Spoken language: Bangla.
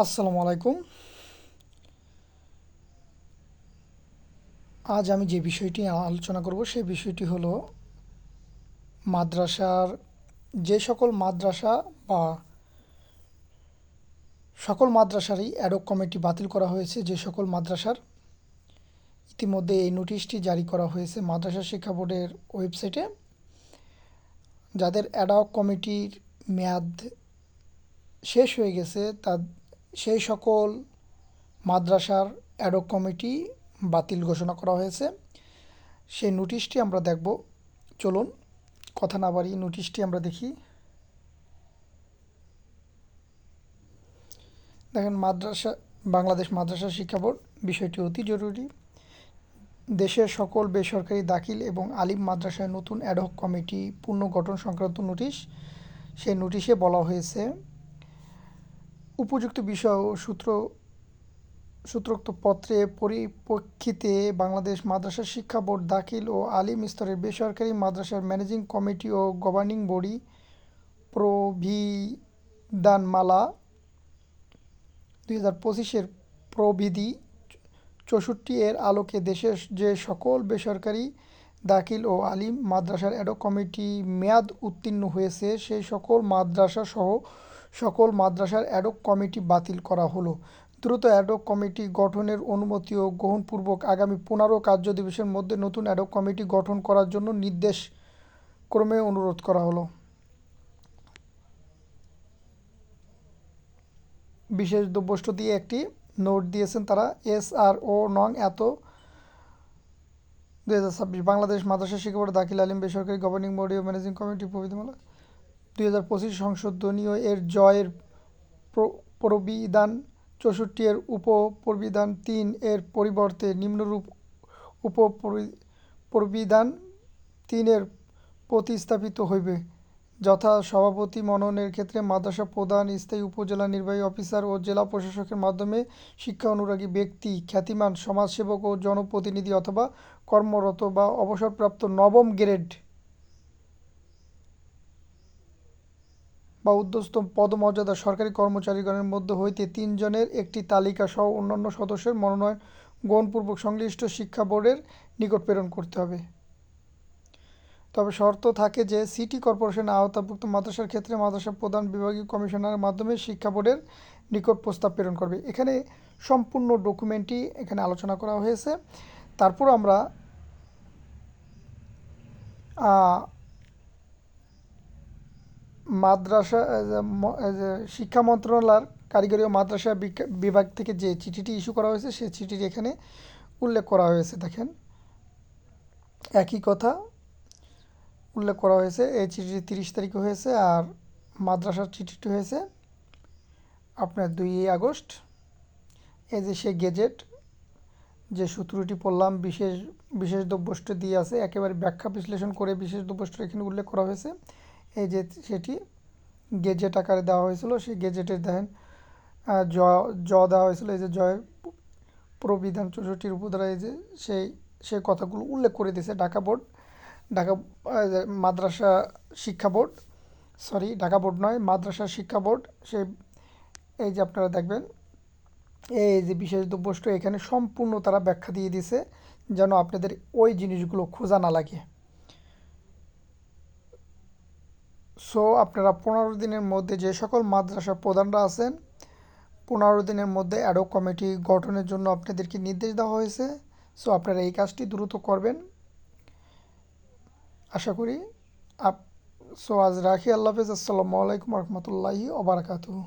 আসসালামু আলাইকুম। আজ আমি যে বিষয়টি আলোচনা করব সেই বিষয়টি হলো মাদ্রাসার যে সকল মাদ্রাসা বা সকল মাদ্রাসারই অ্যাডহক কমিটি বাতিল করা হয়েছে। যে সকল মাদ্রাসার ইতিমধ্যে এই নোটিশটি জারি করা হয়েছে মাদ্রাসা শিক্ষা বোর্ডের ওয়েবসাইটে। যাদের অ্যাডহক কমিটির মেয়াদ শেষ হয়ে গেছে সেই সকল মাদ্রাসার অ্যাডহক কমিটি বাতিল ঘোষণা করা হয়েছে। সেই নোটিশটি আমরা দেখব। চলুন কথা না বাড়িয়ে নোটিশটি আমরা দেখি। দেখেন, বাংলাদেশ মাদ্রাসা শিক্ষা বোর্ড, বিষয়টি অতি জরুরি। দেশের সকল বেসরকারি দাখিল এবং আলিম মাদ্রাসায় নতুন অ্যাডহক কমিটি পুনর্গঠন সংক্রান্ত নোটিশ। সেই নোটিশে বলা হয়েছে, উপযুক্ত বিষয় ও সূত্রোক্ত পত্রে পরিপ্রেক্ষিতে বাংলাদেশ মাদ্রাসা শিক্ষা বোর্ড দাখিল ও আলিম স্তরের বেসরকারি মাদ্রাসার ম্যানেজিং কমিটি ও গভর্নিং বডি প্রবিধানমালা 2025-এর প্রবিধি 64 এর আলোকে দেশের যে সকল বেসরকারি দাখিল ও আলিম মাদ্রাসার অ্যাডহক কমিটি মেয়াদ উত্তীর্ণ হয়েছে সেই সকল মাদ্রাসা সহ সকল মাদ্রাসার অ্যাডহক কমিটি বাতিল করা হলো। দ্রুত অ্যাডহক কমিটি গঠনের অনুমতি ও গ্রহণপূর্বক আগামী 15 কার্যদিবসের মধ্যে নতুন অ্যাডহক কমিটি গঠন করার জন্য নির্দেশ ক্রমে অনুরোধ করা হলো। বিশেষ দ্রব্যষ্ট দিয়ে একটি নোট দিয়েছেন তারা, SRO নং এত 2026 বাংলাদেশ মাদ্রাসা শিক্ষা বোর্ড দাখিল আলিম বেসরকারি গভর্নিং বডি ও ম্যানেজিং কমিটি প্রবিধিমালা 2025 সংশোধনীয় এর জয়ের প্রবিধান 64 এর উপপ্রবিধান 3 এর পরিবর্তে নিম্নরূপ উপপ্রবিধান 3 এর প্রতিস্থাপিত হইবে, যথা সভাপতি মনোনয়নের ক্ষেত্রে মাদ্রাসা প্রধান, স্থায়ী উপজেলা নির্বাহী অফিসার ও জেলা প্রশাসকের মাধ্যমে শিক্ষা অনুরাগী ব্যক্তি, খ্যাতিমান সমাজসেবক ও জনপ্রতিনিধি অথবা কর্মরত বা অবসরপ্রাপ্ত নবম গ্রেড বা ঊর্ধ্বতন পদমর্যাদার সরকারি কর্মচারীগণের মধ্য হইতে 3 জনের একটি তালিকা সহ অন্যান্য সদস্যের মনোনয়ন গ্রহণপূর্বক সংশ্লিষ্ট শিক্ষা বোর্ডের নিকট প্রেরণ করতে হবে। তবে শর্ত থাকে যে সিটি কর্পোরেশনের আওতাভুক্ত মাদ্রাসার ক্ষেত্রে মাদ্রাসা প্রধান বিভাগীয় কমিশনারের মাধ্যমে শিক্ষা বোর্ডের নিকট প্রস্তাব প্রেরণ করবে। এখানে সম্পূর্ণ ডকুমেন্টই এখানে আলোচনা করা হয়েছে। তারপর আমরা মাদ্রাসা শিক্ষা মন্ত্রণালয়ের কারিগরি ও মাদ্রাসা বিভাগ থেকে যে চিঠিটি ইস্যু করা হয়েছে সেই চিঠিটি এখানে উল্লেখ করা হয়েছে। দেখেন, একই কথা উল্লেখ করা হয়েছে। এই চিঠিটি 30 তারিখে হয়েছে আর মাদ্রাসার চিঠিটি হয়েছে আপনার 2 আগস্ট। এই যে সেই গেজেট, যে সূত্রটি পড়লাম, বিশেষ দ্রব্যষ্ট দিয়ে আছে, একেবারে ব্যাখ্যা বিশ্লেষণ করে বিশেষ দ্রব্যষ্ট এখানে উল্লেখ করা হয়েছে। এই যে সেটি গেজেট আকারে দেওয়া হয়েছিল, সেই গেজেটের দেখেন দেওয়া হয়েছিল। এই যে জয়ের প্রবিধান 64 উপধারা, এই যে সেই কথাগুলো উল্লেখ করে দিয়েছে ঢাকা মাদ্রাসা শিক্ষা বোর্ড, ঢাকা বোর্ড নয়, মাদ্রাসা শিক্ষা বোর্ড। এই যে আপনারা দেখবেন, এই যে বিশেষ দ্রব্যষ্ট এখানে সম্পূর্ণ তারা ব্যাখ্যা দিয়ে দিয়েছে যেন আপনাদের ওই জিনিসগুলো খোঁজা না লাগে। সো আপনারা 15 দিনের মধ্যে যে সকল মাদ্রাসা প্রধানরা আছেন 15 দিনের মধ্যে অ্যাডহক কমিটি গঠনের জন্য আপনাদেরকে নির্দেশ দেওয়া হয়েছে। সো আপনারা এই কাজটি দ্রুত করবেন আশা করি। সো আজ রাখি। আল্লাহ হাফেজ। আসসালামু আলাইকুম রহমতুল্লাহি ওয়া বারাকাতুহু।